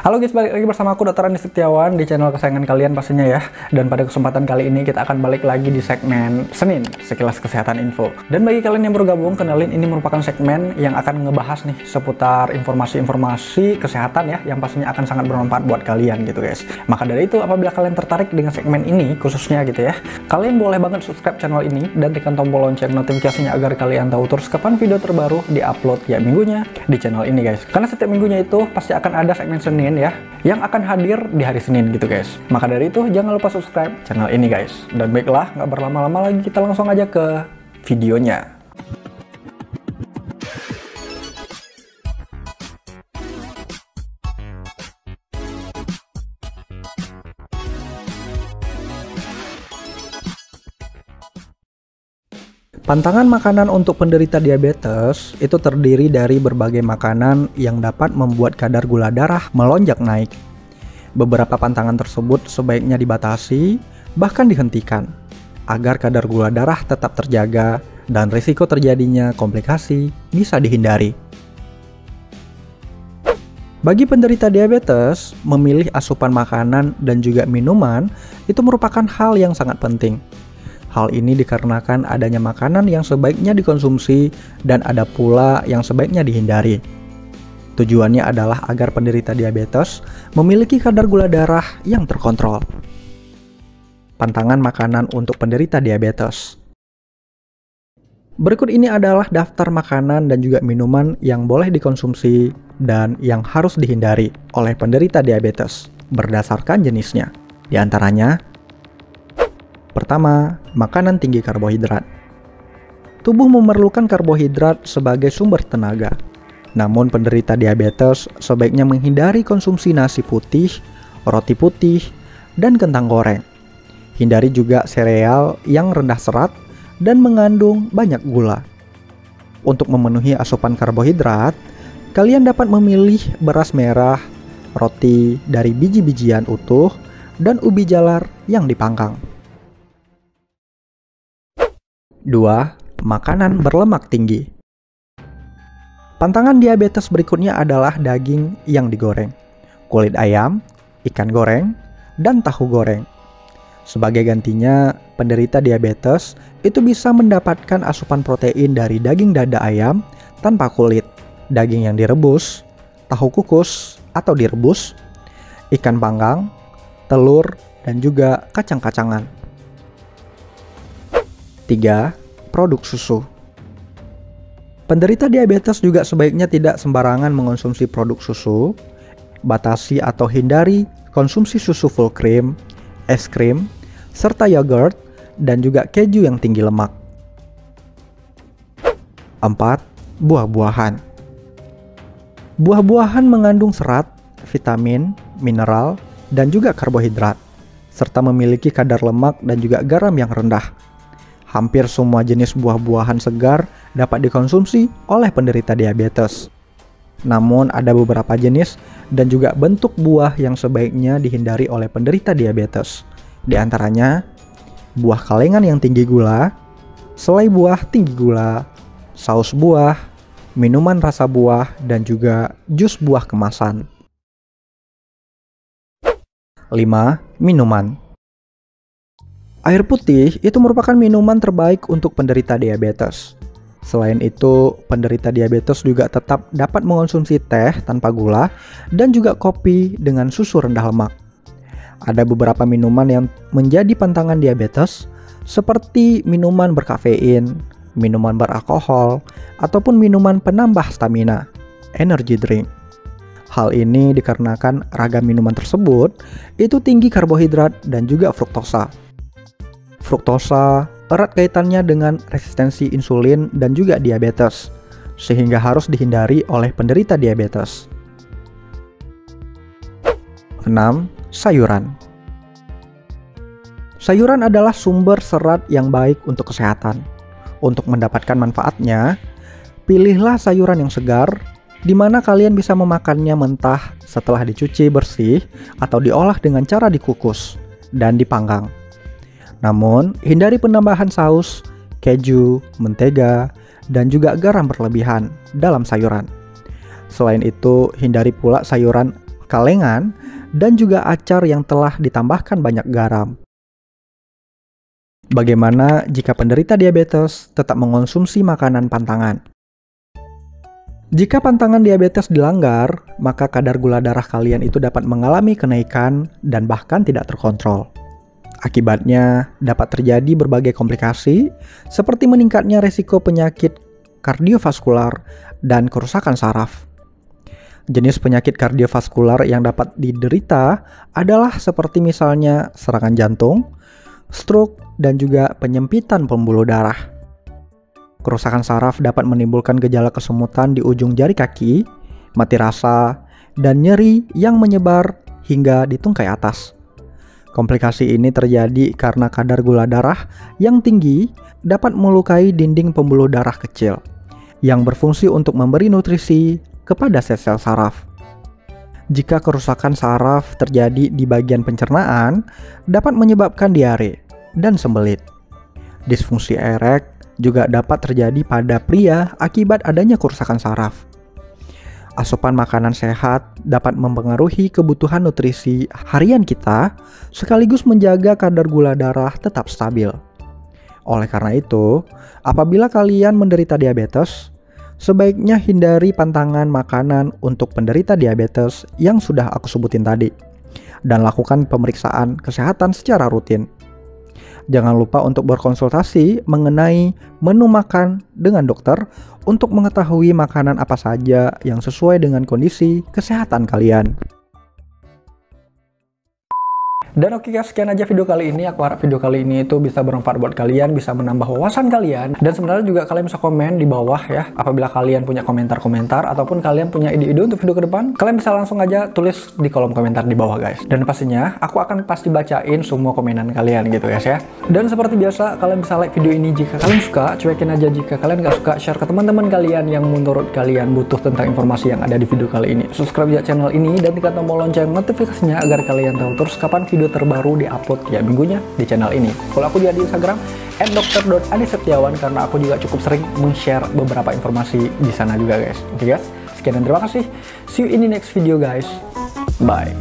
Halo guys, balik lagi bersama aku Dr. Andi Setiawan di channel kesayangan kalian pastinya ya. Dan pada kesempatan kali ini kita akan balik lagi di segmen Senin, Sekilas Kesehatan Info. Dan bagi kalian yang baru gabung, kenalin ini merupakan segmen yang akan ngebahas nih seputar informasi-informasi kesehatan ya, yang pastinya akan sangat bermanfaat buat kalian gitu guys. Maka dari itu, apabila kalian tertarik dengan segmen ini khususnya gitu ya, kalian boleh banget subscribe channel ini dan tekan tombol lonceng notifikasinya agar kalian tahu terus kapan video terbaru di-upload tiap minggunya di channel ini guys. Karena setiap minggunya itu pasti akan ada segmen Senin ya, yang akan hadir di hari Senin gitu guys. Maka dari itu jangan lupa subscribe channel ini guys. Dan baiklah, nggak berlama-lama lagi, kita langsung aja ke videonya. Pantangan makanan untuk penderita diabetes itu terdiri dari berbagai makanan yang dapat membuat kadar gula darah melonjak naik. Beberapa pantangan tersebut sebaiknya dibatasi, bahkan dihentikan, agar kadar gula darah tetap terjaga dan risiko terjadinya komplikasi bisa dihindari. Bagi penderita diabetes, memilih asupan makanan dan juga minuman itu merupakan hal yang sangat penting. Hal ini dikarenakan adanya makanan yang sebaiknya dikonsumsi dan ada pula yang sebaiknya dihindari. Tujuannya adalah agar penderita diabetes memiliki kadar gula darah yang terkontrol. Pantangan makanan untuk penderita diabetes. Berikut ini adalah daftar makanan dan juga minuman yang boleh dikonsumsi dan yang harus dihindari oleh penderita diabetes berdasarkan jenisnya. Di antaranya, pertama, makanan tinggi karbohidrat. Tubuh memerlukan karbohidrat sebagai sumber tenaga. Namun penderita diabetes sebaiknya menghindari konsumsi nasi putih, roti putih, dan kentang goreng. Hindari juga sereal yang rendah serat dan mengandung banyak gula. Untuk memenuhi asupan karbohidrat, kalian dapat memilih beras merah, roti dari biji-bijian utuh, dan ubi jalar yang dipanggang. 2. Makanan berlemak tinggi. Pantangan diabetes berikutnya adalah daging yang digoreng, kulit ayam, ikan goreng, dan tahu goreng. Sebagai gantinya, penderita diabetes itu bisa mendapatkan asupan protein dari daging dada ayam tanpa kulit, daging yang direbus, tahu kukus atau direbus, ikan panggang, telur, dan juga kacang-kacangan. 3. Produk susu. Penderita diabetes juga sebaiknya tidak sembarangan mengonsumsi produk susu. Batasi atau hindari konsumsi susu full cream, es krim, serta yogurt, dan juga keju yang tinggi lemak. 4. Buah-buahan. Buah-buahan mengandung serat, vitamin, mineral, dan juga karbohidrat, serta memiliki kadar lemak dan juga garam yang rendah. Hampir semua jenis buah-buahan segar dapat dikonsumsi oleh penderita diabetes. Namun ada beberapa jenis dan juga bentuk buah yang sebaiknya dihindari oleh penderita diabetes. Di antaranya, buah kalengan yang tinggi gula, selai buah tinggi gula, saus buah, minuman rasa buah, dan juga jus buah kemasan. 5. Minuman. Air putih itu merupakan minuman terbaik untuk penderita diabetes. Selain itu, penderita diabetes juga tetap dapat mengonsumsi teh tanpa gula dan juga kopi dengan susu rendah lemak. Ada beberapa minuman yang menjadi pantangan diabetes, seperti minuman berkafein, minuman beralkohol, ataupun minuman penambah stamina, energy drink. Hal ini dikarenakan ragam minuman tersebut itu tinggi karbohidrat dan juga fruktosa. Fruktosa erat kaitannya dengan resistensi insulin dan juga diabetes, sehingga harus dihindari oleh penderita diabetes. 6. Sayuran. Sayuran adalah sumber serat yang baik untuk kesehatan. Untuk mendapatkan manfaatnya, pilihlah sayuran yang segar, di mana kalian bisa memakannya mentah setelah dicuci bersih atau diolah dengan cara dikukus dan dipanggang. Namun, hindari penambahan saus, keju, mentega, dan juga garam berlebihan dalam sayuran. Selain itu, hindari pula sayuran kalengan, dan juga acar yang telah ditambahkan banyak garam. Bagaimana jika penderita diabetes tetap mengonsumsi makanan pantangan? Jika pantangan diabetes dilanggar, maka kadar gula darah kalian itu dapat mengalami kenaikan dan bahkan tidak terkontrol. Akibatnya dapat terjadi berbagai komplikasi seperti meningkatnya resiko penyakit kardiovaskular dan kerusakan saraf. Jenis penyakit kardiovaskular yang dapat diderita adalah seperti misalnya serangan jantung, stroke, dan juga penyempitan pembuluh darah. Kerusakan saraf dapat menimbulkan gejala kesemutan di ujung jari kaki, mati rasa, dan nyeri yang menyebar hingga di tungkai atas. Komplikasi ini terjadi karena kadar gula darah yang tinggi dapat melukai dinding pembuluh darah kecil yang berfungsi untuk memberi nutrisi kepada sel-sel saraf. Jika kerusakan saraf terjadi di bagian pencernaan, dapat menyebabkan diare dan sembelit. Disfungsi erek juga dapat terjadi pada pria akibat adanya kerusakan saraf. Asupan makanan sehat dapat mempengaruhi kebutuhan nutrisi harian kita, sekaligus menjaga kadar gula darah tetap stabil. Oleh karena itu, apabila kalian menderita diabetes, sebaiknya hindari pantangan makanan untuk penderita diabetes yang sudah aku sebutin tadi, dan lakukan pemeriksaan kesehatan secara rutin. Jangan lupa untuk berkonsultasi mengenai menu makan dengan dokter untuk mengetahui makanan apa saja yang sesuai dengan kondisi kesehatan kalian. Dan oke guys, sekian aja video kali ini. Aku harap video kali ini itu bisa bermanfaat buat kalian, bisa menambah wawasan kalian. Dan sebenarnya juga kalian bisa komen di bawah ya, apabila kalian punya komentar-komentar ataupun kalian punya ide-ide untuk video ke depan, kalian bisa langsung aja tulis di kolom komentar di bawah guys. Dan pastinya aku akan pasti bacain semua komenan kalian gitu guys ya. Dan seperti biasa, kalian bisa like video ini jika kalian suka, cuekin aja jika kalian gak suka, share ke teman-teman kalian yang menurut kalian butuh tentang informasi yang ada di video kali ini. Subscribe ya channel ini dan tekan tombol lonceng notifikasinya agar kalian tahu terus kapan video terbaru diupload ya minggunya di channel ini. Kalau aku juga di Instagram @dokter.adisetiawan karena aku juga cukup sering men-share beberapa informasi di sana juga guys. Oke guys, sekian dan terima kasih. See you in the next video guys. Bye.